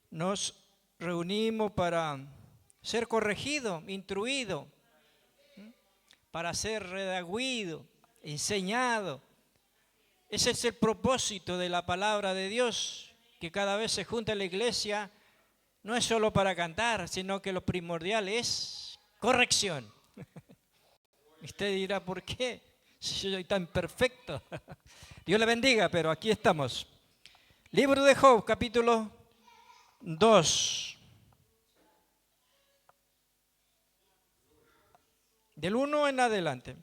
Nos reunimos para ser corregido, instruido, para ser redarguido, enseñado. Ese es el propósito de la palabra de Dios, que cada vez se junta en la iglesia, no es solo para cantar, sino que lo primordial es corrección. Usted dirá, ¿por qué? Si yo soy tan perfecto. Dios le bendiga, pero aquí estamos. Libro de Job, capítulo 2. Del 1 en adelante.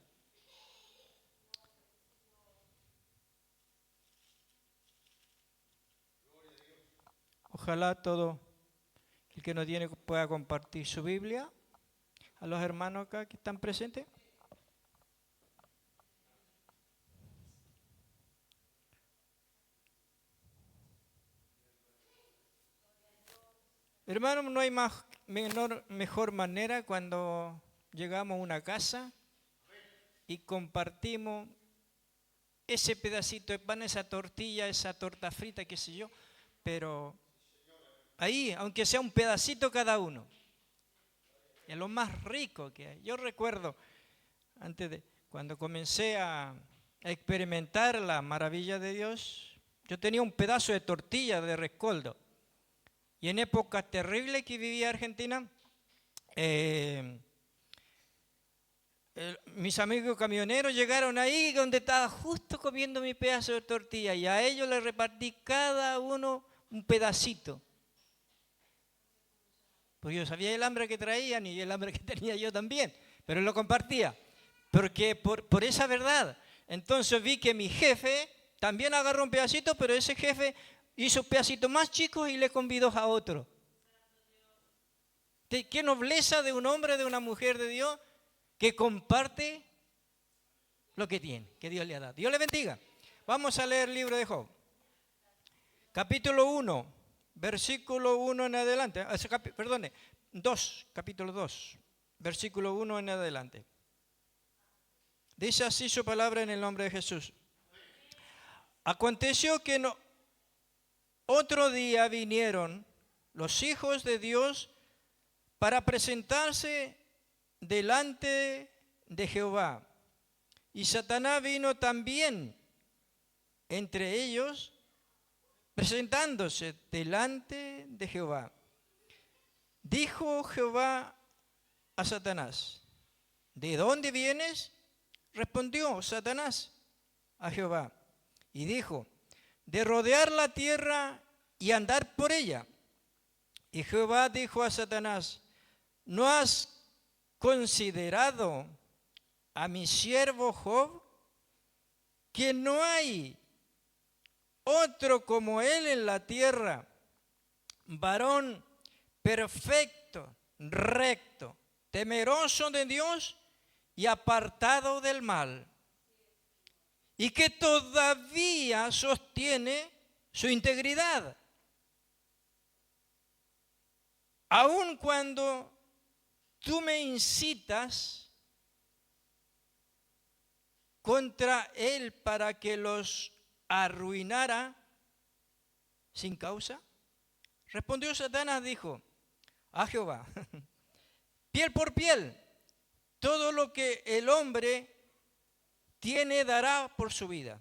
Ojalá todo el que no tiene pueda compartir su Biblia a los hermanos acá que están presentes. Hermanos, no hay mejor manera cuando llegamos a una casa y compartimos ese pedacito de pan, esa tortilla, esa torta frita, qué sé yo, pero ahí, aunque sea un pedacito cada uno, es lo más rico que hay. Yo recuerdo, cuando comencé a experimentar la maravilla de Dios, yo tenía un pedazo de tortilla de rescoldo. Y en época terrible que vivía Argentina, mis amigos camioneros llegaron ahí donde estaba justo comiendo mi pedazo de tortilla y a ellos les repartí cada uno un pedacito. Porque yo sabía el hambre que traían y el hambre que tenía yo también, pero lo compartía. Porque por esa verdad. Entonces vi que mi jefe también agarró un pedacito, pero ese jefe hizo pedacitos más chicos y le convidó a otro. Qué nobleza de un hombre, de una mujer de Dios que comparte lo que tiene, que Dios le ha dado. Dios le bendiga. Vamos a leer el libro de Job. Capítulo 1, versículo 1 en adelante. Perdone, 2, capítulo 2, versículo 1 en adelante. Dice así su palabra en el nombre de Jesús. Aconteció que otro día vinieron los hijos de Dios para presentarse delante de Jehová. Y Satanás vino también entre ellos, presentándose delante de Jehová. Dijo Jehová a Satanás, ¿de dónde vienes? Respondió Satanás a Jehová y dijo, de rodear la tierra y andar por ella. Y Jehová dijo a Satanás, ¿no has considerado a mi siervo Job, que no hay otro como él en la tierra, varón perfecto, recto, temeroso de Dios y apartado del mal, y que todavía sostiene su integridad, aun cuando tú me incitas contra él para que los arruinara sin causa? Respondió Satanás, dijo a Jehová, piel por piel, todo lo que el hombre tiene dará por su vida.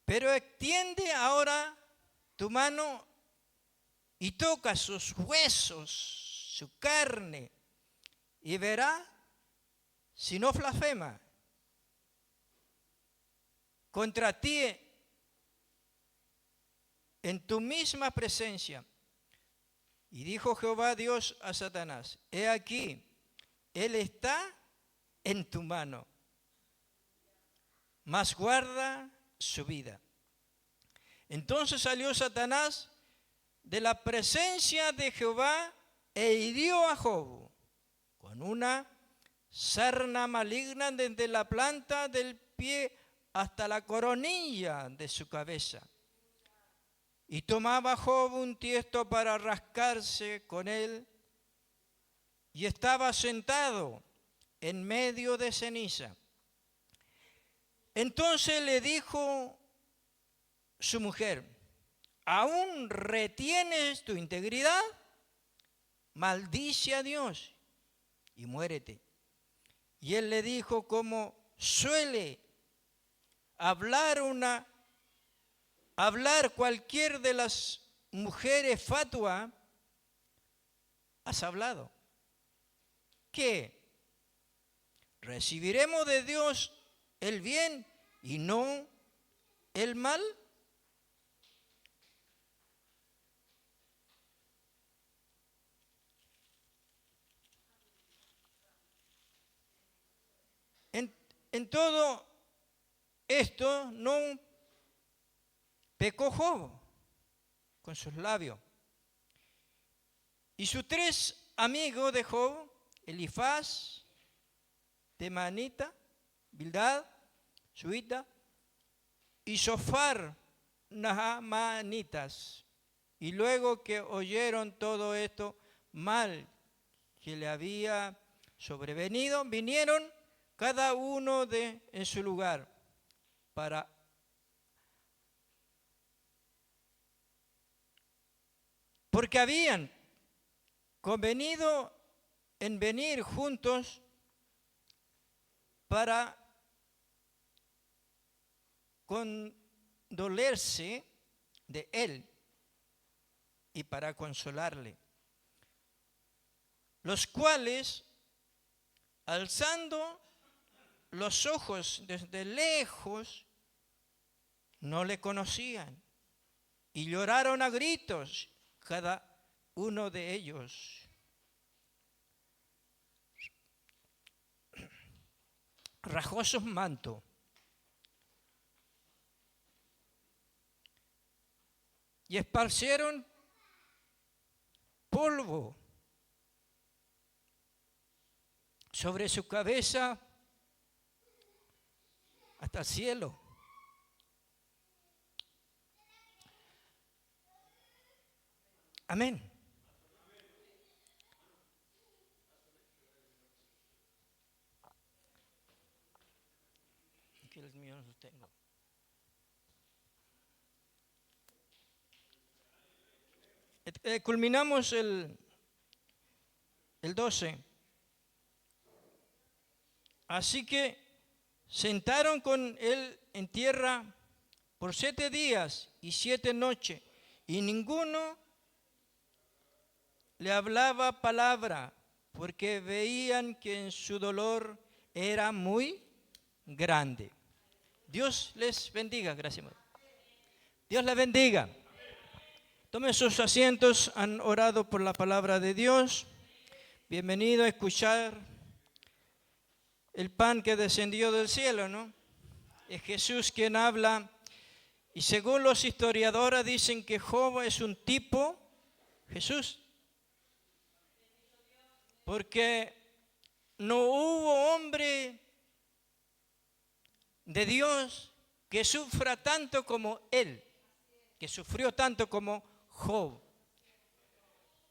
Pero extiende ahora tu mano y toca sus huesos, su carne, y verá si no blasfema contra ti en tu misma presencia. Y dijo Jehová Dios a Satanás, he aquí, él está en tu mano, mas guarda su vida. Entonces salió Satanás de la presencia de Jehová e hirió a Job con una sarna maligna desde la planta del pie hasta la coronilla de su cabeza. Y tomaba Job un tiesto para rascarse con él, y estaba sentado en medio de ceniza. Entonces le dijo su mujer, ¿aún retienes tu integridad? Maldice a Dios y muérete. Y él le dijo, como suele hablar cualquier de las mujeres fatua, has hablado. ¿Qué? ¿Recibiremos de Dios el bien y no el mal? En todo esto no pecó Job con sus labios. Y sus 3 amigos de Job, Elifaz, Temanita, Bildad, Suita, y Sofar, Nahamanitas. Y luego que oyeron todo esto mal que le había sobrevenido, vinieron cada uno en su lugar porque habían convenido en venir juntos para condolerse de él y para consolarle, los cuales, alzando los ojos desde lejos, no le conocían y lloraron a gritos cada uno de ellos. Rajó sus mantos y esparcieron polvo sobre su cabeza hasta el cielo. Amén. Aquí los míos los tengo. Culminamos el 12. Así que sentaron con él en tierra por 7 días y 7 noches, y ninguno le hablaba palabra, porque veían que en su dolor era muy grande. Dios les bendiga. Gracias. Dios les bendiga. Tomen sus asientos. Han orado por la palabra de Dios. Bienvenido a escuchar el pan que descendió del cielo, ¿no? Es Jesús quien habla. Y según los historiadores dicen que Job es un tipo Jesús. Porque no hubo hombre de Dios que sufra tanto como él, que sufrió tanto como Job.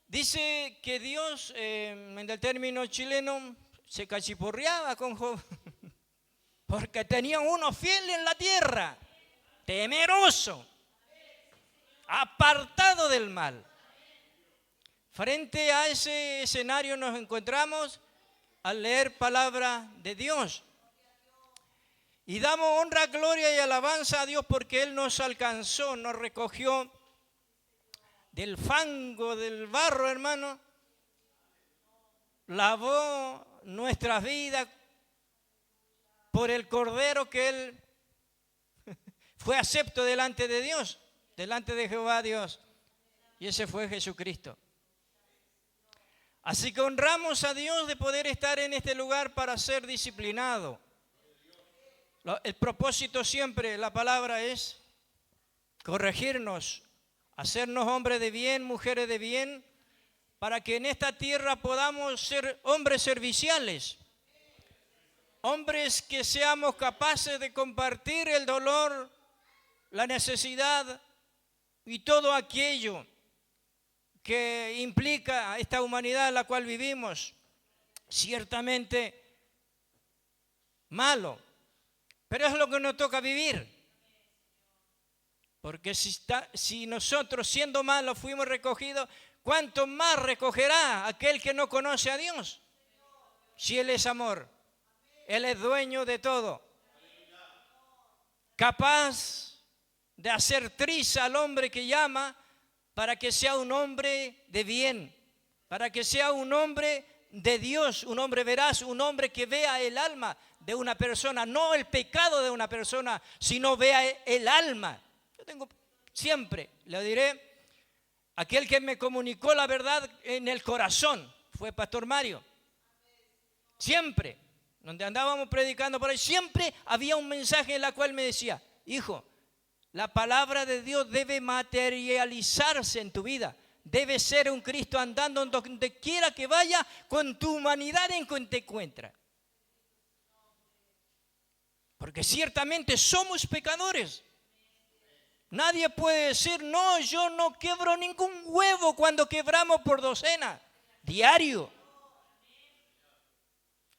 Dice que Dios, en el término chileno, se cachiporreaba con Job, porque tenía uno fiel en la tierra, temeroso, apartado del mal. Frente a ese escenario nos encontramos al leer palabra de Dios. Y damos honra, gloria y alabanza a Dios porque Él nos alcanzó, nos recogió del fango, del barro, hermano. Lavó nuestras vidas por el Cordero que Él fue acepto delante de Dios, delante de Jehová Dios. Y ese fue Jesucristo. Así que honramos a Dios de poder estar en este lugar para ser disciplinado. El propósito siempre, la palabra es corregirnos, hacernos hombres de bien, mujeres de bien, para que en esta tierra podamos ser hombres serviciales, hombres que seamos capaces de compartir el dolor, la necesidad y todo aquello que implica esta humanidad en la cual vivimos, ciertamente malo, pero es lo que nos toca vivir. Porque si nosotros siendo malos fuimos recogidos, ¿cuánto más recogerá aquel que no conoce a Dios? Si Él es amor, Él es dueño de todo. Capaz de hacer triza al hombre que llama para que sea un hombre de bien, para que sea un hombre de Dios, un hombre veraz, un hombre que vea el alma de una persona, no el pecado de una persona, sino vea el alma. Yo tengo siempre, le diré, aquel que me comunicó la verdad en el corazón fue Pastor Mario. Siempre, donde andábamos predicando por ahí, siempre había un mensaje en el cual me decía: hijo, la palabra de Dios debe materializarse en tu vida. Debe ser un Cristo andando donde quiera que vaya, con tu humanidad en que te encuentras. Porque ciertamente somos pecadores. Nadie puede decir: no, yo no quebro ningún huevo cuando quebramos por docena, diario.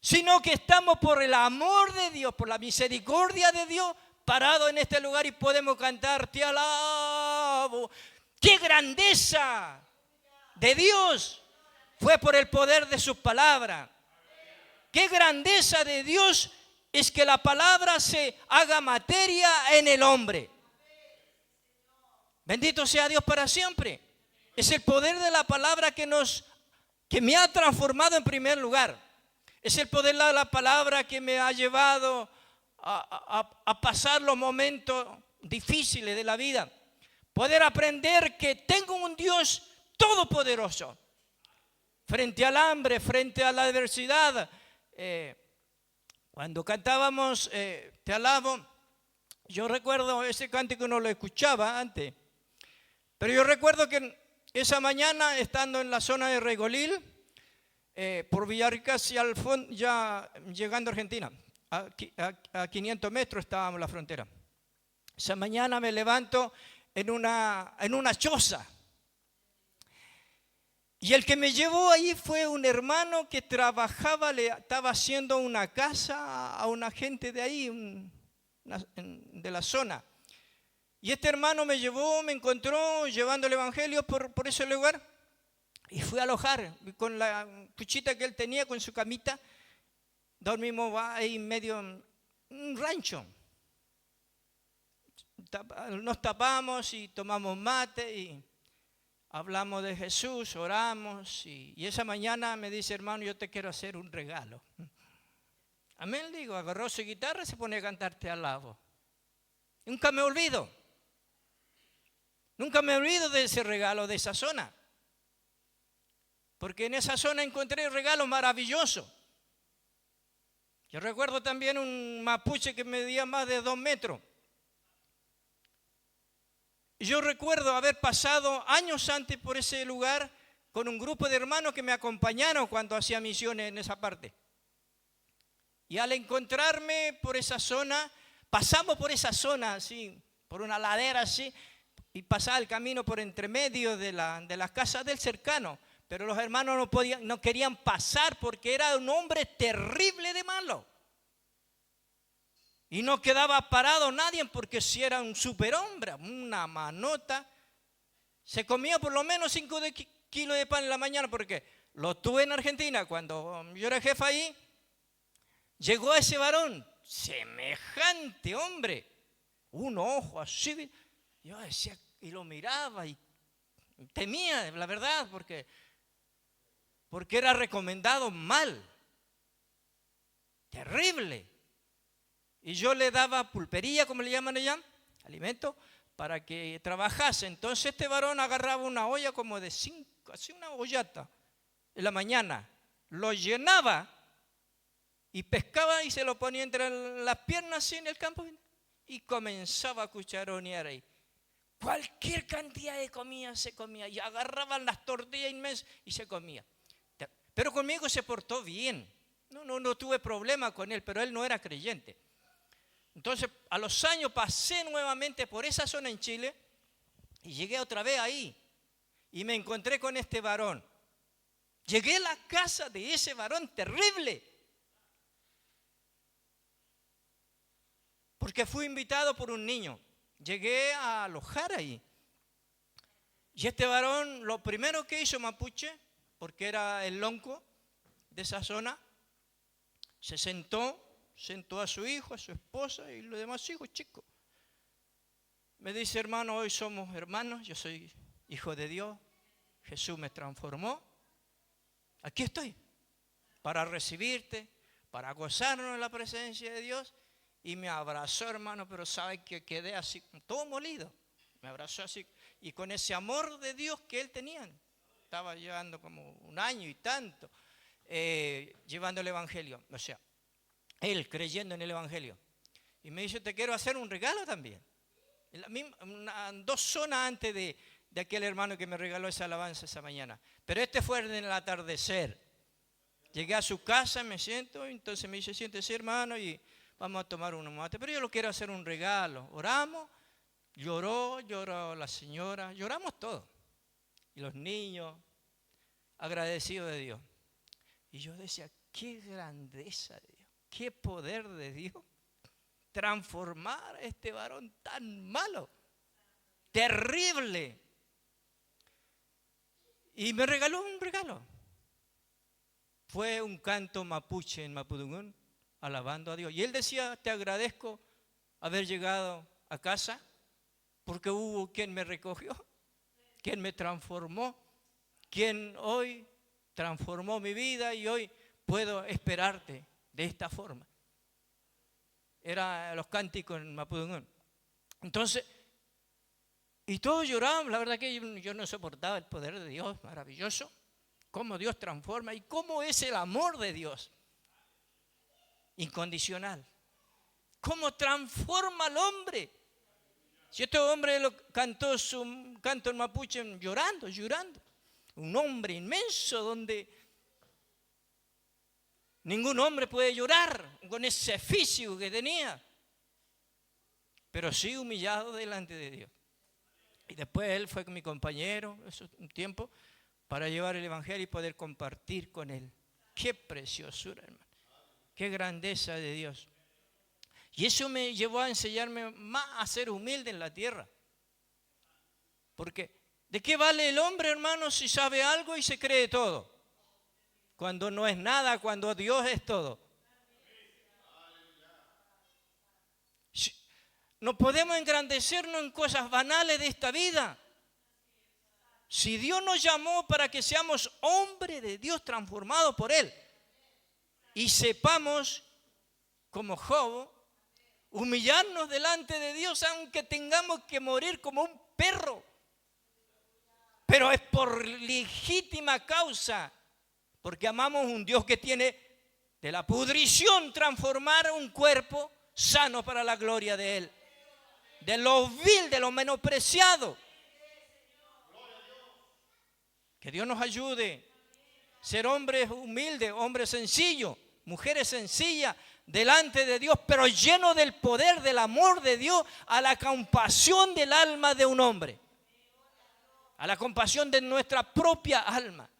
Sino que estamos por el amor de Dios, por la misericordia de Dios, parados en este lugar y podemos cantar: te alabo. ¡Qué grandeza de Dios! Fue por el poder de sus palabras. ¡Qué grandeza de Dios es que la palabra se haga materia en el hombre! Bendito sea Dios para siempre. Es el poder de la palabra que me ha transformado en primer lugar. Es el poder de la palabra que me ha llevado a pasar los momentos difíciles de la vida. Poder aprender que tengo un Dios todopoderoso. Frente al hambre, frente a la adversidad. Cuando cantábamos Te alabo, yo recuerdo ese cántico, no lo escuchaba antes. Pero yo recuerdo que esa mañana, estando en la zona de Regolil, por Villarricas y al fondo, ya llegando a Argentina, a 500 metros estábamos en la frontera. Esa mañana me levanto en una choza. Y el que me llevó ahí fue un hermano que trabajaba, le estaba haciendo una casa a una gente de ahí, de la zona. Y este hermano me llevó, me encontró llevando el evangelio por ese lugar. Y fui a alojar con la cuchita que él tenía, con su camita. Dormimos ahí en medio, en un rancho. Nos tapamos y tomamos mate y hablamos de Jesús, oramos. Y esa mañana me dice: hermano, yo te quiero hacer un regalo. Amén, digo, agarró su guitarra y se pone a cantar Te alabo. Nunca me olvido. Nunca me olvido de ese regalo, de esa zona. Porque en esa zona encontré regalos maravillosos. Yo recuerdo también un mapuche que medía más de 2 metros. Y yo recuerdo haber pasado años antes por ese lugar con un grupo de hermanos que me acompañaron cuando hacía misiones en esa parte. Y al encontrarme por esa zona, pasamos por esa zona así, por una ladera así, y pasaba el camino por entre medio de las casas del cercano. Pero los hermanos no querían pasar porque era un hombre terrible de malo. Y no quedaba parado nadie porque si era un superhombre, una manota. Se comía por lo menos 5 kilos de pan en la mañana porque lo tuve en Argentina cuando yo era jefe ahí. Llegó ese varón, semejante hombre, un ojo así. Yo decía, y lo miraba y temía, la verdad, porque era recomendado mal, terrible. Y yo le daba pulpería, como le llaman allá, alimento, para que trabajase. Entonces este varón agarraba una olla como de 5, así una ollata, en la mañana, lo llenaba y pescaba y se lo ponía entre las piernas así en el campo y comenzaba a cucharonear ahí. Cualquier cantidad de comida se comía y agarraban las tortillas inmensas y se comía. Pero conmigo se portó bien. No tuve problema con él, pero él no era creyente. Entonces, a los años pasé nuevamente por esa zona en Chile y llegué otra vez ahí y me encontré con este varón. Llegué a la casa de ese varón terrible porque fui invitado por un niño. llegué a alojar ahí. Y este varón, lo primero que hizo mapuche, porque era el lonco de esa zona, se sentó a su hijo, a su esposa y los demás hijos chicos. Me dice, hermano, hoy somos hermanos, yo soy hijo de Dios, Jesús me transformó. Aquí estoy, para recibirte, para gozarnos en la presencia de Dios. Y me abrazó, hermano, pero sabe que quedé así, todo molido. Me abrazó así, y con ese amor de Dios que él tenía. Estaba llevando como un año y tanto, llevando el Evangelio. O sea, él creyendo en el Evangelio. Y me dice, te quiero hacer un regalo también. En la misma, 2 zonas antes de aquel hermano que me regaló esa alabanza esa mañana. Pero este fue en el atardecer. Llegué a su casa, me siento, entonces me dice, siéntese hermano y vamos a tomar unos mates. Pero yo lo quiero hacer un regalo. Oramos, lloró la señora, lloramos todos. Y los niños, agradecidos de Dios. Y yo decía, qué grandeza de Dios, qué poder de Dios. Transformar a este varón tan malo, terrible. Y me regaló un regalo. Fue un canto mapuche en Mapudungún, alabando a Dios. Y él decía, te agradezco haber llegado a casa, porque hubo quien me recogió, quien me transformó, quien hoy transformó mi vida y hoy puedo esperarte de esta forma. Eran los cánticos en Mapudungún. Entonces, y todos lloraban, la verdad que yo no soportaba el poder de Dios, maravilloso, cómo Dios transforma y cómo es el amor de Dios, incondicional, cómo transforma al hombre. Si este hombre cantó su canto en mapuche llorando, un hombre inmenso donde ningún hombre puede llorar con ese físico que tenía, pero sí humillado delante de Dios. Y después él fue mi compañero, eso un tiempo, para llevar el Evangelio y poder compartir con él. Qué preciosura, hermano. Qué grandeza de Dios. Y eso me llevó a enseñarme más a ser humilde en la tierra. Porque, ¿de qué vale el hombre, hermano, si sabe algo y se cree todo? Cuando no es nada, cuando Dios es todo. No podemos engrandecernos en cosas banales de esta vida. Si Dios nos llamó para que seamos hombres de Dios transformados por Él y sepamos, como Job, humillarnos delante de Dios aunque tengamos que morir como un perro. Pero es por legítima causa, porque amamos un Dios que tiene de la pudrición transformar un cuerpo sano para la gloria de Él. De lo vil, de lo menospreciado. Que Dios nos ayude. Ser hombres humildes, hombres sencillos, mujeres sencillas delante de Dios, pero llenos del poder, del amor de Dios, a la compasión del alma de un hombre. A la compasión de nuestra propia alma.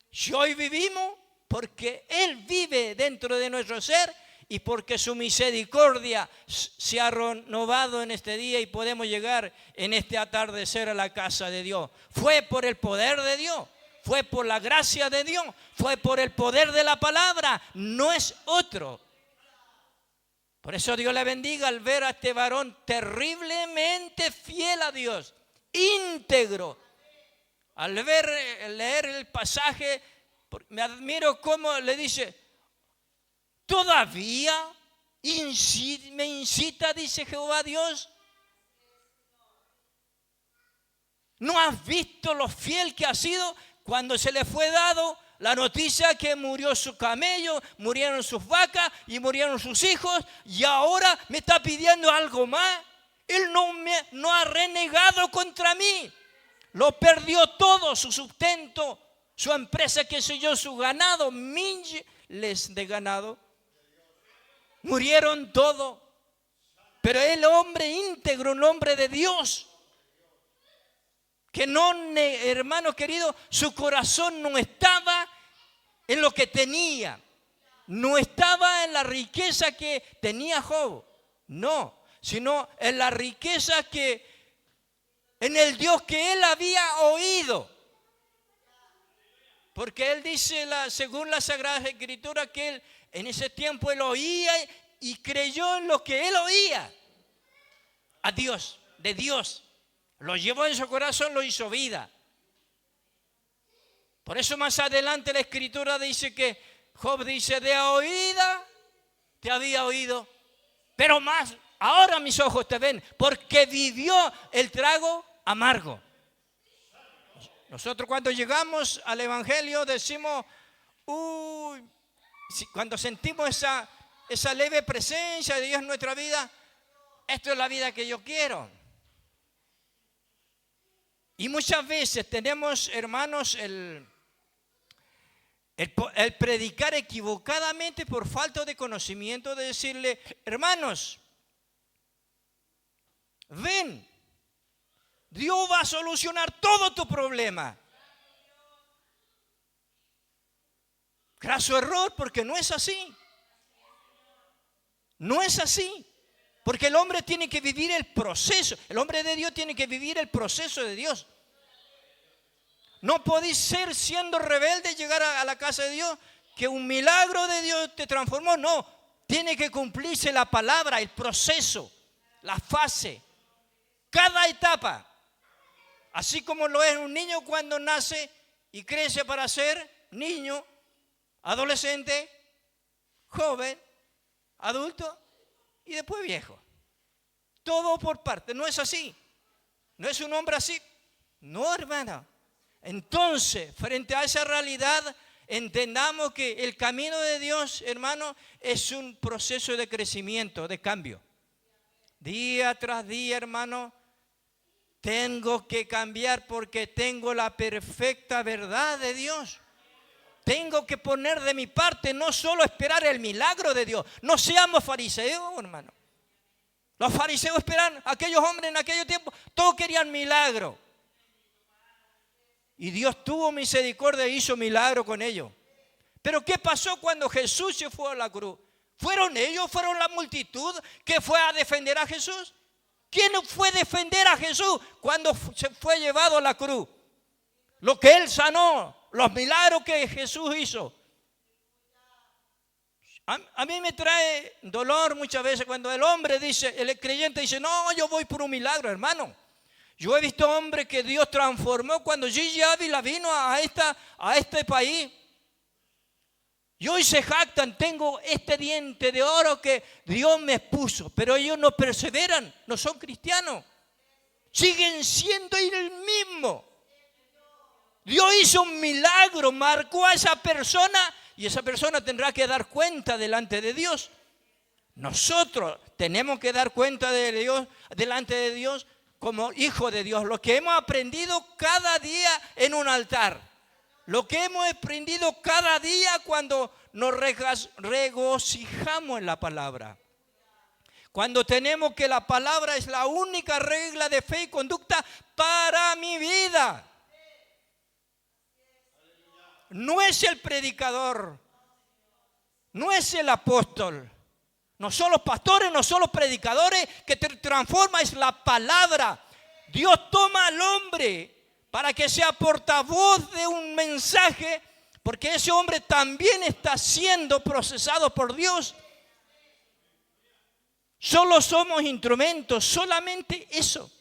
Si hoy vivimos, porque Él vive dentro de nuestro ser y porque su misericordia se ha renovado en este día y podemos llegar en este atardecer a la casa de Dios. Fue por el poder de Dios, fue por la gracia de Dios, fue por el poder de la palabra, no es otro. Por eso Dios le bendiga al ver a este varón terriblemente fiel a Dios, íntegro. Al leer el pasaje, me admiro cómo le dice, todavía me incita, dice Jehová Dios. ¿No has visto lo fiel que ha sido cuando se le fue dado la noticia que murió su camello, murieron sus vacas y murieron sus hijos? Y ahora me está pidiendo algo más. Él no ha renegado contra mí. Lo perdió todo, su sustento, su empresa, qué sé yo, su ganado, miles de ganado. Murieron todo. Pero el hombre íntegro, un hombre de Dios, que no, hermano querido, su corazón no estaba en lo que tenía, no estaba en la riqueza que tenía Job, no, sino en la riqueza que, en el Dios que él había oído. Porque él dice, según la Sagrada Escritura, que él, en ese tiempo él oía y creyó en lo que él oía. A Dios, de Dios. Lo llevó en su corazón, lo hizo vida. Por eso más adelante la Escritura dice que Job dice, de oída te había oído, pero más, ahora mis ojos te ven, porque vivió el trago amargo. Nosotros cuando llegamos al Evangelio decimos, cuando sentimos esa leve presencia de Dios en nuestra vida, esto es la vida que yo quiero. Y muchas veces tenemos, hermanos, el predicar equivocadamente por falta de conocimiento, de decirle, hermanos, ven, Dios va a solucionar todo tu problema. Graso error, porque no es así. No es así. Porque el hombre tiene que vivir el proceso. El hombre de Dios tiene que vivir el proceso de Dios. No podéis ser siendo rebelde llegar a la casa de Dios, que un milagro de Dios te transformó. No, tiene que cumplirse la palabra, el proceso, la fase, cada etapa. Así como lo es un niño cuando nace y crece para ser niño, adolescente, joven, adulto y después viejo. Todo por parte, no es así. No es un hombre así. No, hermano. Entonces, frente a esa realidad, entendamos que el camino de Dios, hermano, es un proceso de crecimiento, de cambio. Día tras día, hermano, tengo que cambiar porque tengo la perfecta verdad de Dios. Tengo que poner de mi parte, no solo esperar el milagro de Dios. No seamos fariseos, hermano. Los fariseos esperan, aquellos hombres en aquellos tiempos, todos querían milagro. Y Dios tuvo misericordia e hizo milagro con ellos. Pero ¿qué pasó cuando Jesús se fue a la cruz? ¿Fueron ellos, fueron la multitud que fue a defender a Jesús? ¿Quién fue a defender a Jesús cuando se fue llevado a la cruz? Lo que Él sanó, los milagros que Jesús hizo. A mí me trae dolor muchas veces cuando el hombre dice, el creyente dice, no, yo voy por un milagro, hermano. Yo he visto hombres que Dios transformó cuando Gigi Ávila vino a este país. Y hoy se jactan, tengo este diente de oro que Dios me puso. Pero ellos no perseveran, no son cristianos. Siguen siendo el mismo. Dios hizo un milagro, marcó a esa persona y esa persona tendrá que dar cuenta delante de Dios. Nosotros tenemos que dar cuenta de Dios, delante de Dios, como hijo de Dios, lo que hemos aprendido cada día en un altar, lo que hemos aprendido cada día cuando nos regocijamos en la palabra, cuando tenemos que la palabra es la única regla de fe y conducta para mi vida. No es el predicador, no es el apóstol. No son los pastores, no son los predicadores que te transforma, es la palabra. Dios toma al hombre para que sea portavoz de un mensaje, porque ese hombre también está siendo procesado por Dios. Solo somos instrumentos, solamente eso.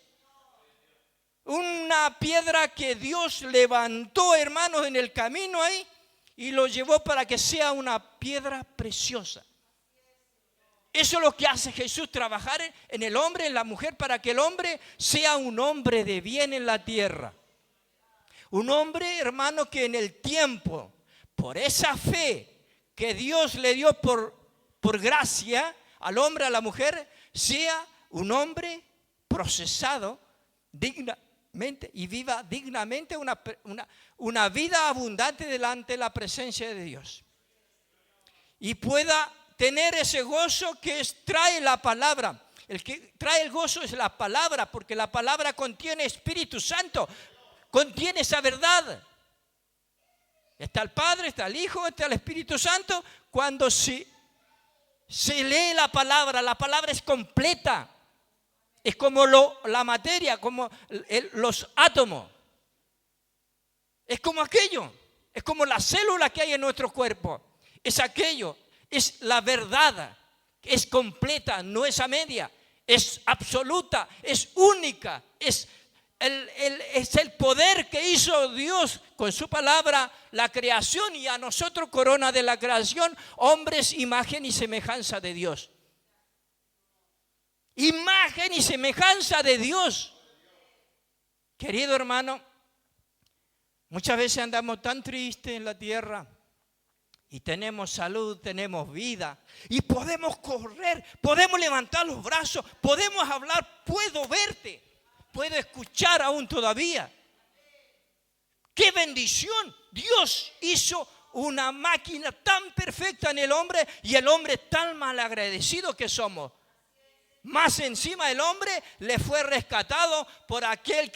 Una piedra que Dios levantó, hermanos, en el camino ahí y lo llevó para que sea una piedra preciosa. Eso es lo que hace Jesús, trabajar en el hombre, en la mujer, para que el hombre sea un hombre de bien en la tierra. Un hombre, hermano, que en el tiempo, por esa fe que Dios le dio por gracia al hombre, a la mujer, sea un hombre procesado dignamente y viva dignamente una vida abundante delante de la presencia de Dios. Y pueda tener ese gozo que trae la palabra. El que trae el gozo es la palabra, porque la palabra contiene Espíritu Santo, contiene esa verdad. Está el Padre, está el Hijo, está el Espíritu Santo. Cuando se lee la palabra es completa. Es como la materia, como los átomos. Es como aquello. Es como la célula que hay en nuestro cuerpo. Es aquello. Es la verdad. Es completa, no es a media. Es absoluta, es única. Es el poder que hizo Dios con su palabra, la creación, y a nosotros, corona de la creación, hombres, imagen y semejanza de Dios. Imagen y semejanza de Dios. Querido hermano, muchas veces andamos tan tristes en la tierra y tenemos salud, tenemos vida y podemos correr, podemos levantar los brazos, podemos hablar, puedo verte, puedo escuchar aún todavía. ¡Qué bendición! Dios hizo una máquina tan perfecta en el hombre y el hombre tan malagradecido que somos. Más encima el hombre le fue rescatado por aquel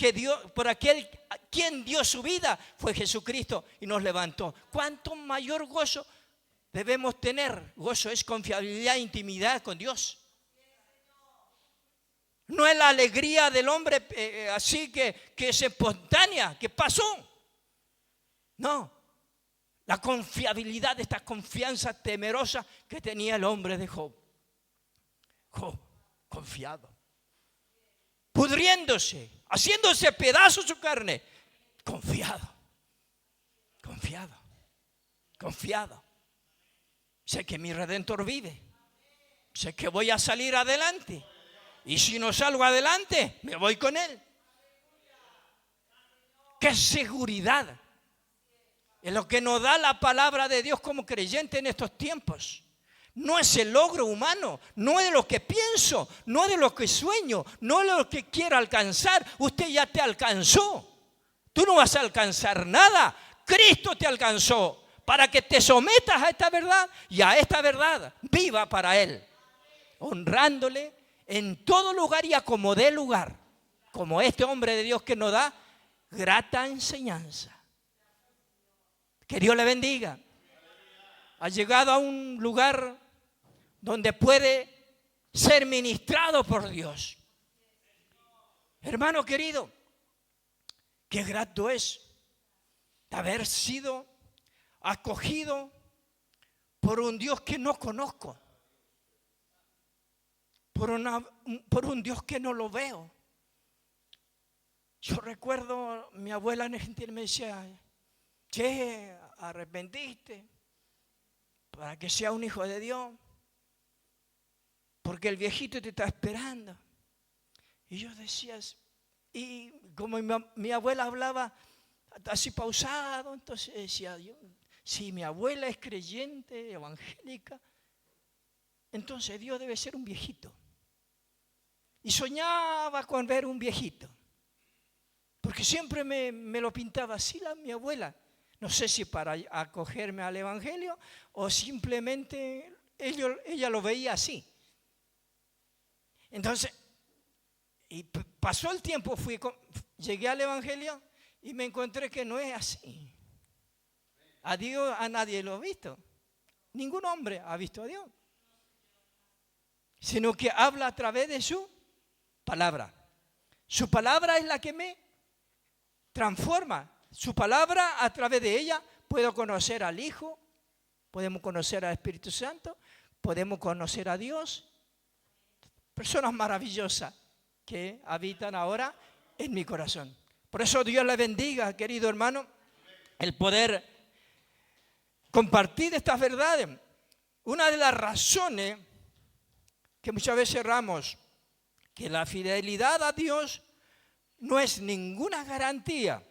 quien dio su vida, fue Jesucristo, y nos levantó. ¿Cuánto mayor gozo debemos tener? Gozo es confiabilidad e intimidad con Dios. No es la alegría del hombre así que es espontánea, que pasó. No, la confiabilidad, esta confianza temerosa que tenía el hombre de Job. Job, confiado, pudriéndose, haciéndose pedazos su carne, confiado. Sé que mi Redentor vive, sé que voy a salir adelante, y si no salgo adelante, me voy con Él. ¡Qué seguridad! Es lo que nos da la palabra de Dios como creyente en estos tiempos. No es el logro humano, no es de lo que pienso, no es de lo que sueño, no es de lo que quiero alcanzar. Usted ya te alcanzó. Tú no vas a alcanzar nada. Cristo te alcanzó para que te sometas a esta verdad y a esta verdad. Viva para Él, honrándole en todo lugar y a como dé lugar. Como este hombre de Dios que nos da grata enseñanza. Que Dios le bendiga. Ha llegado a un lugar donde puede ser ministrado por Dios. Hermano querido, qué grato es haber sido acogido por un Dios que no conozco, por un Dios que no lo veo. Yo recuerdo, mi abuela en Argentina me decía, che, arrepentiste para que sea un hijo de Dios, porque el viejito te está esperando. Y yo decía, y como mi abuela hablaba así pausado, entonces decía yo, si mi abuela es creyente, evangélica, entonces Dios debe ser un viejito. Y soñaba con ver un viejito, porque siempre me lo pintaba así mi abuela. No sé si para acogerme al evangelio o simplemente ella lo veía así. Entonces, y pasó el tiempo, llegué al evangelio y me encontré que no es así. A Dios a nadie lo ha visto. Ningún hombre ha visto a Dios. Sino que habla a través de su palabra. Su palabra es la que me transforma. Su palabra, a través de ella, puedo conocer al Hijo, podemos conocer al Espíritu Santo, podemos conocer a Dios. Personas maravillosas que habitan ahora en mi corazón. Por eso Dios le bendiga, querido hermano, el poder compartir estas verdades. Una de las razones que muchas veces erramos, que la fidelidad a Dios no es ninguna garantía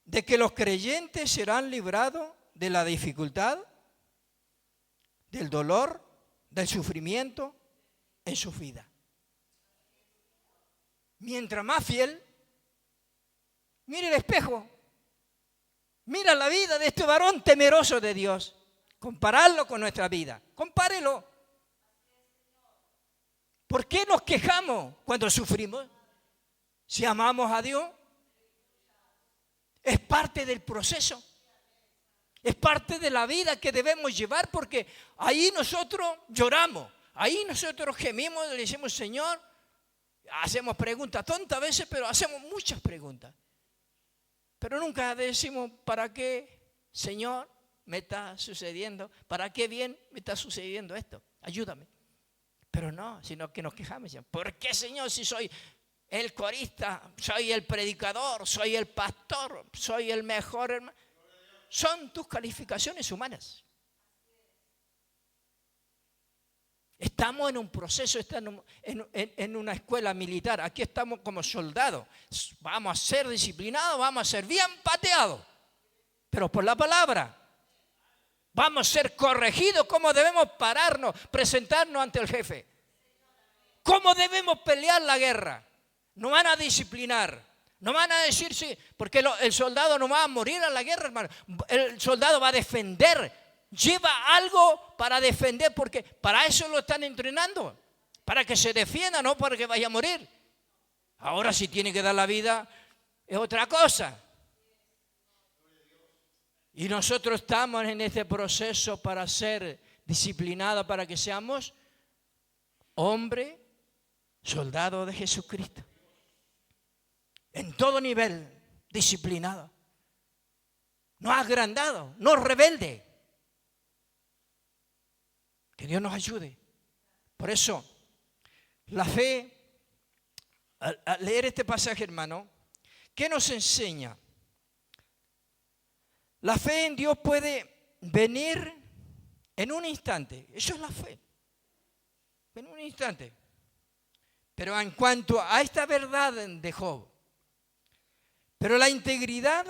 de que los creyentes serán librados de la dificultad, del dolor, del sufrimiento en su vida. Mientras más fiel, mire el espejo, mira la vida de este varón temeroso de Dios, compararlo con nuestra vida, compárelo. ¿Por qué nos quejamos cuando sufrimos? Si amamos a Dios, es parte del proceso, es parte de la vida que debemos llevar, porque ahí nosotros lloramos, Ahí nosotros gemimos, le decimos, Señor, hacemos preguntas tontas a veces, pero hacemos muchas preguntas. Pero nunca decimos, ¿para qué, Señor, me está sucediendo? ¿Para qué bien me está sucediendo esto? Ayúdame. Pero no, sino que nos quejamos. ¿Por qué, Señor, si soy el corista, soy el predicador, soy el pastor, soy el mejor hermano? Son tus calificaciones humanas. Estamos en un proceso, estamos en una escuela militar. Aquí estamos como soldados. Vamos a ser disciplinados, vamos a ser bien pateados. Pero por la palabra. Vamos a ser corregidos. ¿Cómo debemos pararnos, presentarnos ante el jefe? ¿Cómo debemos pelear la guerra? No van a disciplinar. No van a decir sí, porque el soldado no va a morir en la guerra, hermano. El soldado va a defender. Lleva algo para defender, porque para eso lo están entrenando, para que se defienda, no para que vaya a morir. Ahora si tiene que dar la vida es otra cosa. Y nosotros estamos en este proceso para ser disciplinados, para que seamos hombre, soldado de Jesucristo. En todo nivel, disciplinado. No agrandado, no rebelde. Que Dios nos ayude. Por eso, la fe, al leer este pasaje, hermano, ¿qué nos enseña? La fe en Dios puede venir en un instante. Eso es la fe. En un instante. Pero en cuanto a esta verdad de Job, pero la integridad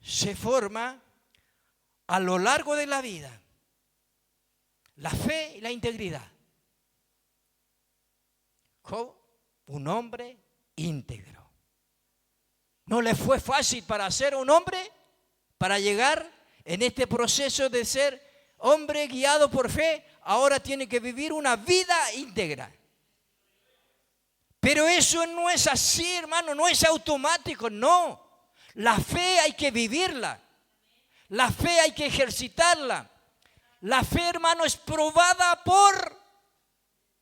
se forma a lo largo de la vida. La fe y la integridad. Job, un hombre íntegro. No le fue fácil para ser un hombre, para llegar en este proceso de ser hombre guiado por fe, ahora tiene que vivir una vida íntegra. Pero eso no es así, hermano, no es automático, no. La fe hay que vivirla. La fe hay que ejercitarla. La fe, hermano, es probada por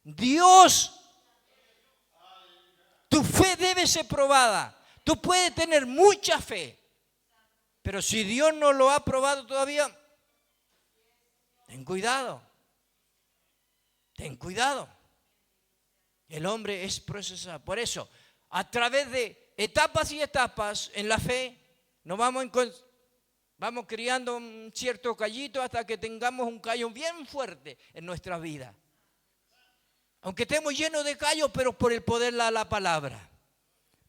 Dios. Tu fe debe ser probada. Tú puedes tener mucha fe, pero si Dios no lo ha probado todavía, ten cuidado. Ten cuidado. El hombre es procesado. Por eso, a través de etapas y etapas en la fe, nos vamos criando un cierto callito hasta que tengamos un callo bien fuerte en nuestra vida. Aunque estemos llenos de callos, pero por el poder de la palabra.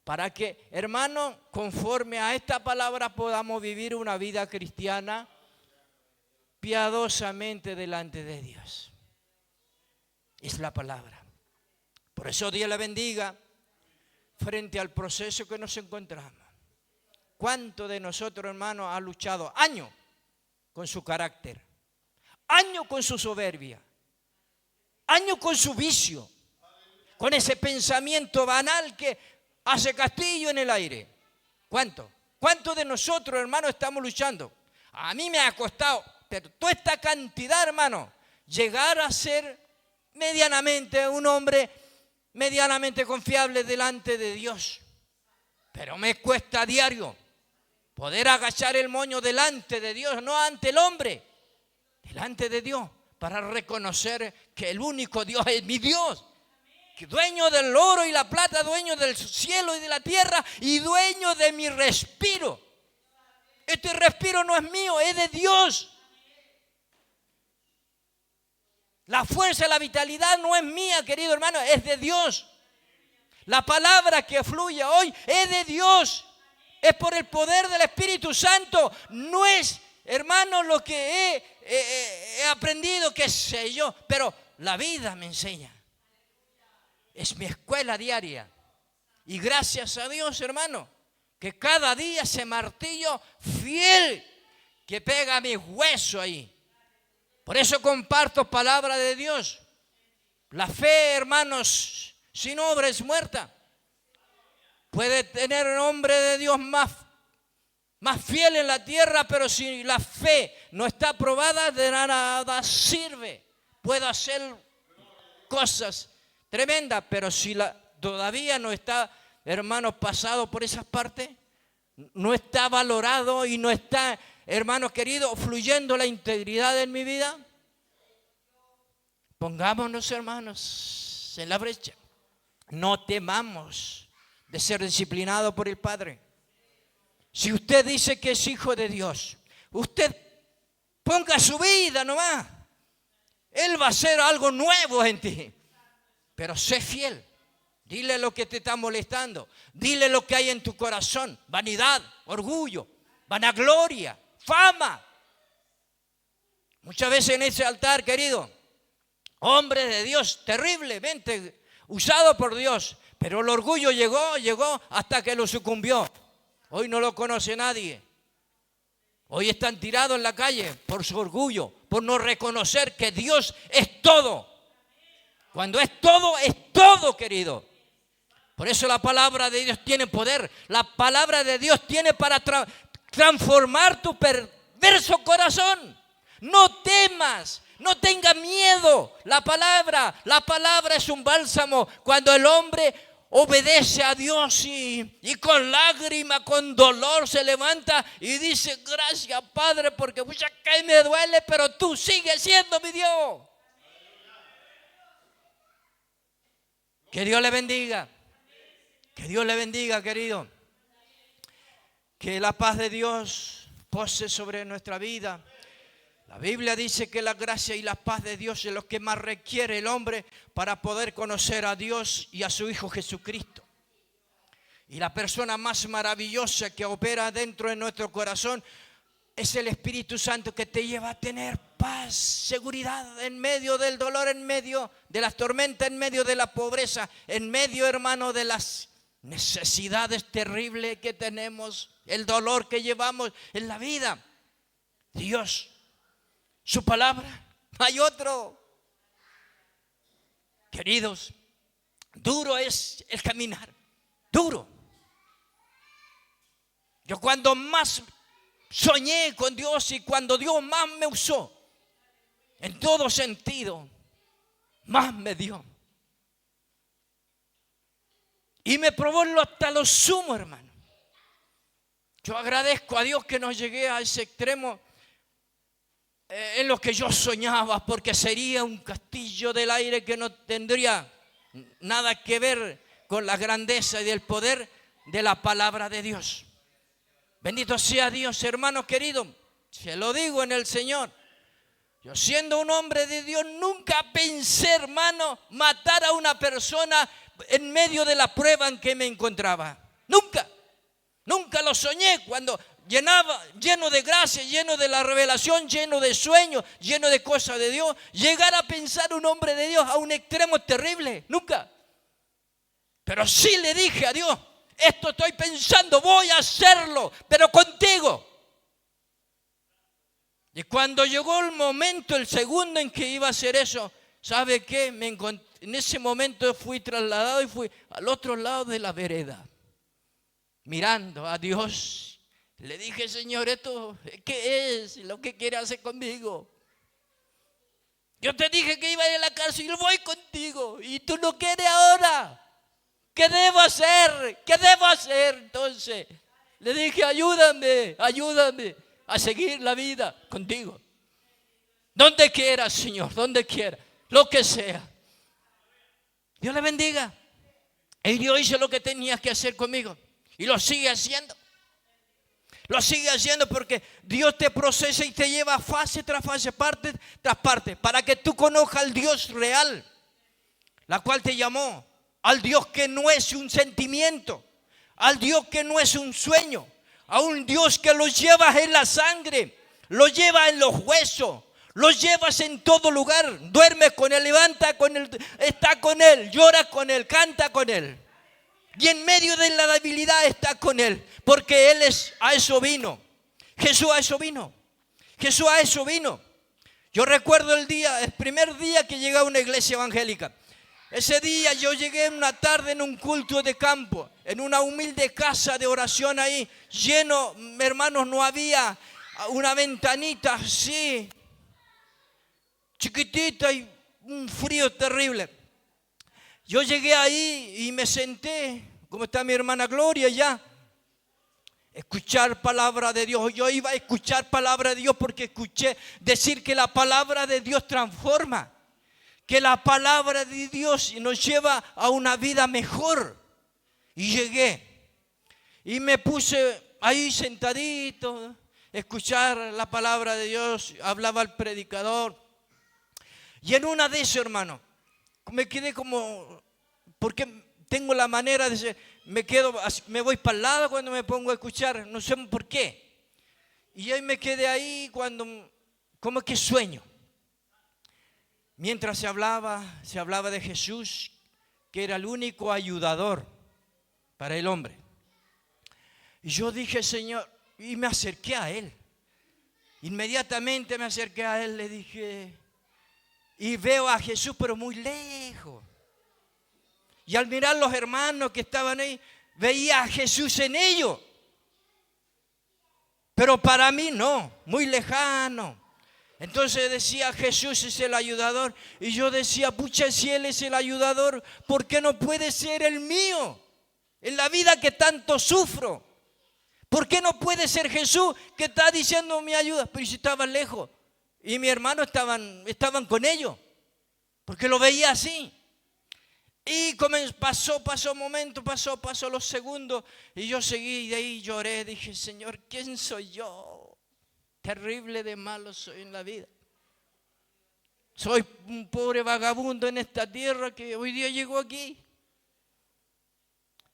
Para que, hermano, conforme a esta palabra podamos vivir una vida cristiana piadosamente delante de Dios. Es la palabra. Por eso Dios le bendiga frente al proceso que nos encontramos. ¿Cuánto de nosotros, hermanos, ha luchado años con su carácter, años con su soberbia, años con su vicio, con ese pensamiento banal que hace castillo en el aire? ¿Cuánto? ¿Cuántos de nosotros, hermanos, estamos luchando? A mí me ha costado, pero toda esta cantidad, hermano, llegar a ser medianamente un hombre medianamente confiable delante de Dios. Pero me cuesta a diario poder agachar el moño delante de Dios, no ante el hombre, delante de Dios, para reconocer que el único Dios es mi Dios, que dueño del oro y la plata, dueño del cielo y de la tierra y dueño de mi respiro. Este respiro no es mío, es de Dios. La fuerza, la vitalidad no es mía, querido hermano, es de Dios. La palabra que fluye hoy es de Dios. Es por el poder del Espíritu Santo. No es, hermano, lo que he aprendido, qué sé yo, pero la vida me enseña. Es mi escuela diaria. Y gracias a Dios, hermano, que cada día ese martillo fiel que pega a mis huesos ahí. Por eso comparto palabra de Dios. La fe, hermanos, sin obra es muerta. Puede tener un hombre de Dios más fiel en la tierra, pero si la fe no está probada, de nada sirve. Puedo hacer cosas tremendas, pero si todavía no está, hermanos, pasado por esas partes, no está valorado y no está, hermanos queridos, fluyendo la integridad en mi vida, pongámonos, hermanos, en la brecha. No temamos de ser disciplinado por el Padre. Si usted dice que es hijo de Dios, usted ponga su vida nomás. Él va a hacer algo nuevo en ti. Pero sé fiel. Dile lo que te está molestando. Dile lo que hay en tu corazón. Vanidad, orgullo, vanagloria, fama. Muchas veces en ese altar, querido, hombres de Dios terriblemente usado por Dios, pero el orgullo llegó hasta que lo sucumbió. Hoy no lo conoce nadie. Hoy están tirados en la calle por su orgullo, por no reconocer que Dios es todo. Cuando es todo, querido. Por eso la palabra de Dios tiene poder. La palabra de Dios tiene para transformar tu perverso corazón. No temas. No tenga miedo. La palabra es un bálsamo. Cuando el hombre obedece a Dios y con lágrima, con dolor se levanta y dice: gracias, Padre, porque mucha que me duele, pero tú sigues siendo mi Dios. Que Dios le bendiga. Que Dios le bendiga, querido. Que la paz de Dios pose sobre nuestra vida. La Biblia dice que la gracia y la paz de Dios es lo que más requiere el hombre para poder conocer a Dios y a su Hijo Jesucristo. Y la persona más maravillosa que opera dentro de nuestro corazón es el Espíritu Santo, que te lleva a tener paz, seguridad en medio del dolor, en medio de las tormentas, en medio de la pobreza, en medio, hermano, de las necesidades terribles que tenemos, el dolor que llevamos en la vida. Dios, su palabra, hay otro. Queridos, duro es el caminar, duro. Yo cuando más soñé con Dios y cuando Dios más me usó, en todo sentido, más me dio. Y me probó hasta lo sumo, hermano. Yo agradezco a Dios que no llegué a ese extremo en lo que yo soñaba, porque sería un castillo del aire que no tendría nada que ver con la grandeza y el poder de la palabra de Dios. Bendito sea Dios, hermano querido. Se lo digo en el Señor. Yo, siendo un hombre de Dios, nunca pensé, hermano, matar a una persona en medio de la prueba en que me encontraba. Nunca lo soñé. Cuando lleno de gracia, lleno de la revelación, lleno de sueños, lleno de cosas de Dios, llegar a pensar un hombre de Dios a un extremo terrible, nunca. Pero sí le dije a Dios: esto estoy pensando, voy a hacerlo, pero contigo. Y cuando llegó el momento, el segundo en que iba a hacer eso, ¿sabe qué? En ese momento fui trasladado y fui al otro lado de la vereda, mirando a Dios. Le dije: Señor, ¿esto qué es lo que quiere hacer conmigo? Yo te dije que iba a ir a la cárcel y voy contigo, y tú no quieres ahora. ¿Qué debo hacer? ¿Qué debo hacer? Entonces le dije: ayúdame a seguir la vida contigo. Donde quiera, Señor, donde quiera, lo que sea. Dios le bendiga. Y Dios hizo lo que tenía que hacer conmigo. Y lo sigue haciendo. Lo sigue haciendo porque Dios te procesa y te lleva fase tras fase, parte tras parte, para que tú conozcas al Dios real, la cual te llamó. Al Dios que no es un sentimiento, al Dios que no es un sueño, a un Dios que lo llevas en la sangre, lo llevas en los huesos, lo llevas en todo lugar. Duermes con Él, levanta con Él, está con Él, llora con Él, canta con Él. Y en medio de la debilidad está con Él, porque Él a eso vino. Jesús a eso vino. Jesús a eso vino. Yo recuerdo el primer día que llegué a una iglesia evangélica. Ese día yo llegué en una tarde en un culto de campo, en una humilde casa de oración ahí, lleno, hermanos, no había una ventanita así, chiquitita, y un frío terrible. Yo llegué ahí y me senté, como está mi hermana Gloria ya, escuchar palabra de Dios. Yo iba a escuchar palabra de Dios porque escuché decir que la palabra de Dios transforma, que la palabra de Dios nos lleva a una vida mejor. Y llegué y me puse ahí sentadito, escuchar la palabra de Dios, hablaba el predicador. Y en una de esas, hermano, me quedé como, porque tengo la manera de ser, me voy para el lado cuando me pongo a escuchar, no sé por qué. Y ahí me quedé ahí cuando, como que sueño. Mientras se hablaba de Jesús, que era el único ayudador para el hombre. Y yo dije, Señor, y me acerqué a Él. Inmediatamente me acerqué a Él, le dije, y veo a Jesús, pero muy lejos. Y al mirar los hermanos que estaban ahí, veía a Jesús en ellos. Pero para mí no, muy lejano. Entonces decía, Jesús es el ayudador. Y yo decía, pucha, si Él es el ayudador, ¿por qué no puede ser el mío? En la vida que tanto sufro. ¿Por qué no puede ser Jesús que está diciendo mi ayuda? Pero si estaban lejos. Y mi hermano estaban con ellos. Porque lo veía así. Y pasó momento, pasó los segundos. Y yo seguí de ahí, lloré. Dije, Señor, ¿quién soy yo? Terrible de malo soy en la vida. Soy un pobre vagabundo en esta tierra que hoy día llegó aquí.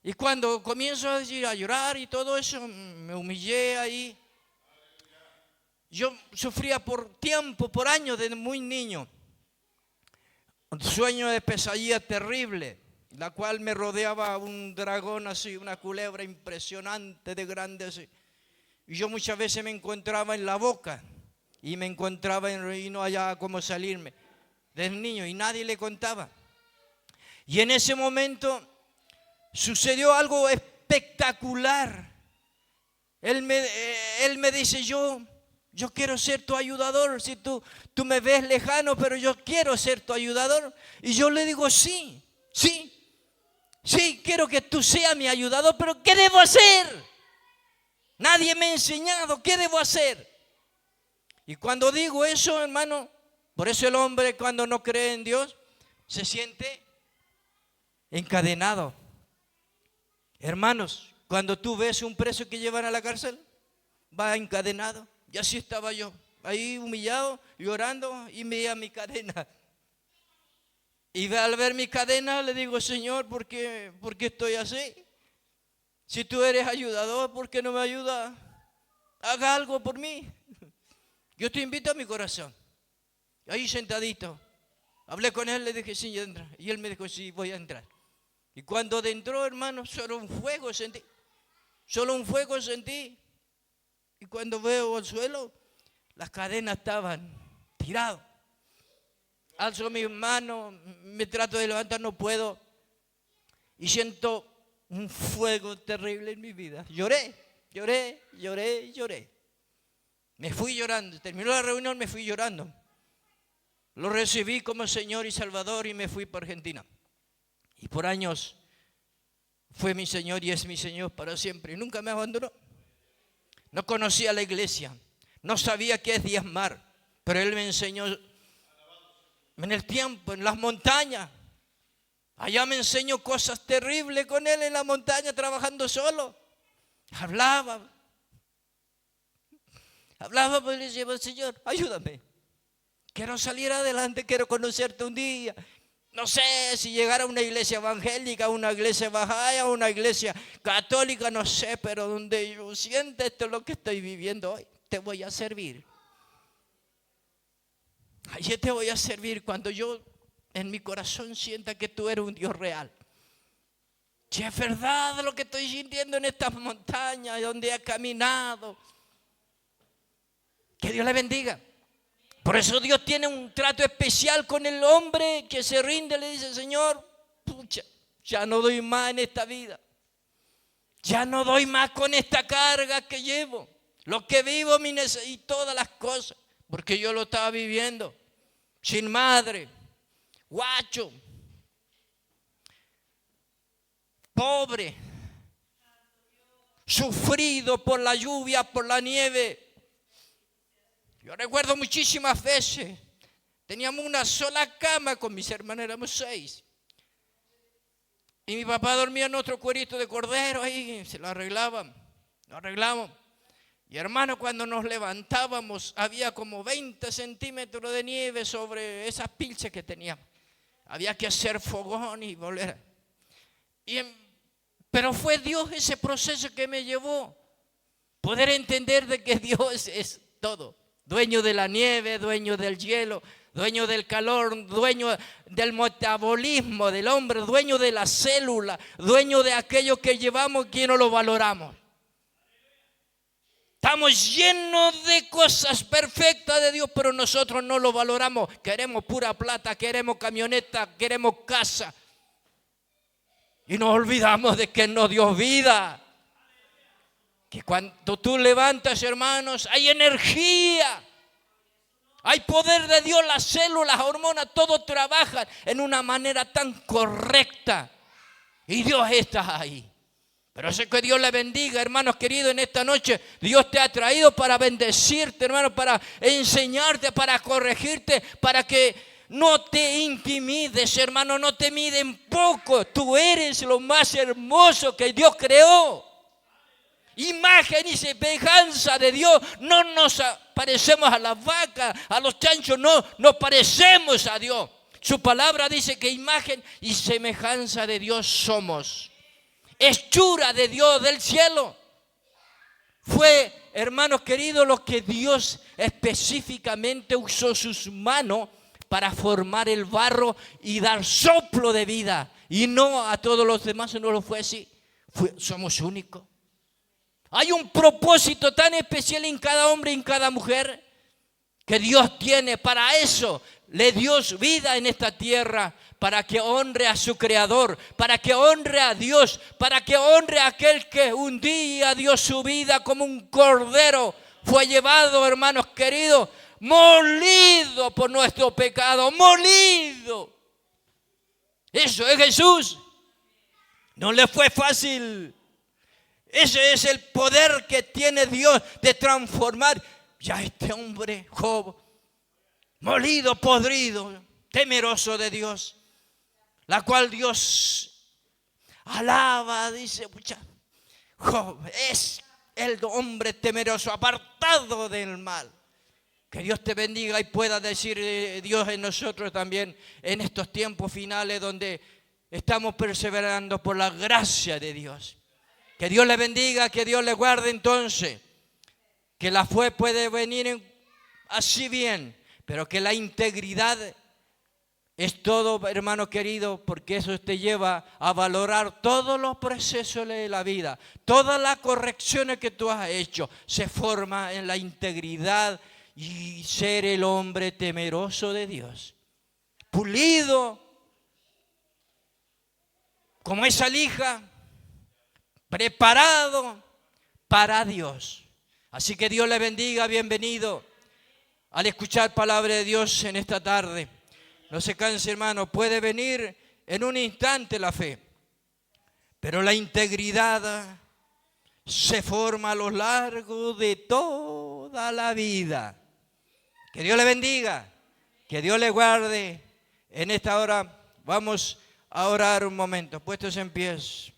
Y cuando comienzo a llorar y todo eso, me humillé ahí. Yo sufría por años, desde muy niño. Un sueño de pesadilla terrible, la cual me rodeaba un dragón así, una culebra impresionante de grande así. Y yo muchas veces me encontraba en la boca y me encontraba y no hallaba cómo salirme del niño y nadie le contaba. Y en ese momento sucedió algo espectacular. Él me dice, yo quiero ser tu ayudador. Si tú me ves lejano, pero yo quiero ser tu ayudador. Y yo le digo, sí, quiero que tú seas mi ayudador, pero ¿qué debo hacer? Nadie me ha enseñado, ¿qué debo hacer? Y cuando digo eso, hermano, por eso el hombre cuando no cree en Dios se siente encadenado. Hermanos, cuando tú ves un preso que llevan a la cárcel, va encadenado. Y así estaba yo, ahí humillado, llorando y veía mi cadena. Y al ver mi cadena le digo, Señor, ¿por qué estoy así? Si tú eres ayudador, ¿por qué no me ayudas? Haga algo por mí. Yo te invito a mi corazón. Ahí sentadito. Hablé con él, le dije, sí, entra. Y él me dijo, sí, voy a entrar. Y cuando entró, hermano, solo un fuego sentí. Y cuando veo al suelo, las cadenas estaban tiradas. Alzo mis manos, me trato de levantar, no puedo. Y siento un fuego terrible en mi vida. Lloré. Me fui llorando. Terminó la reunión, me fui llorando. Lo recibí como Señor y Salvador y me fui para Argentina. Y por años fue mi Señor y es mi Señor para siempre. Y nunca me abandonó. No conocía la iglesia. No sabía qué es diezmar. Pero Él me enseñó en el tiempo, en las montañas. Allá me enseñó cosas terribles con Él en la montaña trabajando solo. Hablaba, pues le decía, Señor, ayúdame. Quiero salir adelante, quiero conocerte un día. No sé si llegar a una iglesia evangélica, a una iglesia bajaya, a una iglesia católica, no sé, pero donde yo siento esto es lo que estoy viviendo hoy, te voy a servir. Yo te voy a servir cuando yo en mi corazón sienta que tú eres un Dios real. Si es verdad lo que estoy sintiendo en estas montañas donde he caminado. Que Dios le bendiga. Por eso Dios tiene un trato especial con el hombre que se rinde, le dice, Señor, pucha, ya no doy más en esta vida. Ya no doy más con esta carga que llevo. Lo que vivo y todas las cosas. Porque yo lo estaba viviendo. Sin madre. Guacho. pobre, sufrido por la lluvia, por la nieve. Yo recuerdo muchísimas veces, teníamos una sola cama con mis hermanos, éramos 6. Y mi papá dormía en otro cuerito de cordero ahí, se lo arreglamos. Y hermano, cuando nos levantábamos, había como 20 centímetros de nieve sobre esas pilchas que teníamos. Había que hacer fogón y volver. Pero fue Dios ese proceso que me llevó. Poder entender de que Dios es todo. Dueño de la nieve, dueño del hielo, dueño del calor, dueño del metabolismo del hombre, dueño de la célula, dueño de aquello que llevamos y que no lo valoramos. Estamos llenos de cosas perfectas de Dios, pero nosotros no lo valoramos. Queremos pura plata, queremos camioneta, queremos casa. Y nos olvidamos de que nos dio vida. Que cuando tú levantas, hermanos, hay energía. Hay poder de Dios, las células, las hormonas, todo trabaja en una manera tan correcta. Y Dios está ahí. Pero sé que Dios le bendiga, hermanos queridos, en esta noche. Dios te ha traído para bendecirte, hermano, para enseñarte, para corregirte, para que no te intimides, hermano, no te miden poco. Tú eres lo más hermoso que Dios creó. Imagen y semejanza de Dios. No nos parecemos a las vacas, a los chanchos, no, nos parecemos a Dios. Su palabra dice que imagen y semejanza de Dios somos. Hechura de Dios del cielo. Fue, hermanos queridos, lo que Dios específicamente usó sus manos para formar el barro y dar soplo de vida. Y no a todos los demás, no lo fue así. Somos únicos. Hay un propósito tan especial en cada hombre y en cada mujer que Dios tiene para eso. Le dio vida en esta tierra para que honre a su Creador, para que honre a Dios, para que honre a aquel que un día dio su vida como un cordero. Fue llevado, hermanos queridos, molido por nuestro pecado, molido. Eso es Jesús. No le fue fácil. Ese es el poder que tiene Dios de transformar ya este hombre, Job, molido, podrido, temeroso de Dios, la cual Dios alaba, dice, Job es el hombre temeroso, apartado del mal. Que Dios te bendiga y pueda decir Dios en nosotros también en estos tiempos finales donde estamos perseverando por la gracia de Dios. Que Dios le bendiga, que Dios le guarde entonces. Que la fe puede venir así bien, pero que la integridad es todo, hermano querido, porque eso te lleva a valorar todos los procesos de la vida. Todas las correcciones que tú has hecho se forman en la integridad y ser el hombre temeroso de Dios. Pulido, como esa lija, preparado para Dios. Así que Dios le bendiga, bienvenido al escuchar palabra de Dios en esta tarde. No se canse, hermano, puede venir en un instante la fe, pero la integridad se forma a lo largo de toda la vida. Que Dios le bendiga, que Dios le guarde. En esta hora vamos a orar un momento, puestos en pies.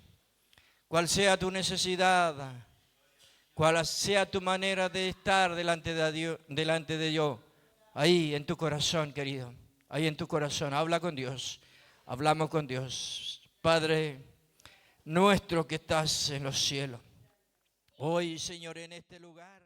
Cual sea tu necesidad, cual sea tu manera de estar delante de Dios, ahí en tu corazón, querido, ahí en tu corazón, habla con Dios, hablamos con Dios. Padre nuestro que estás en los cielos, hoy, Señor, en este lugar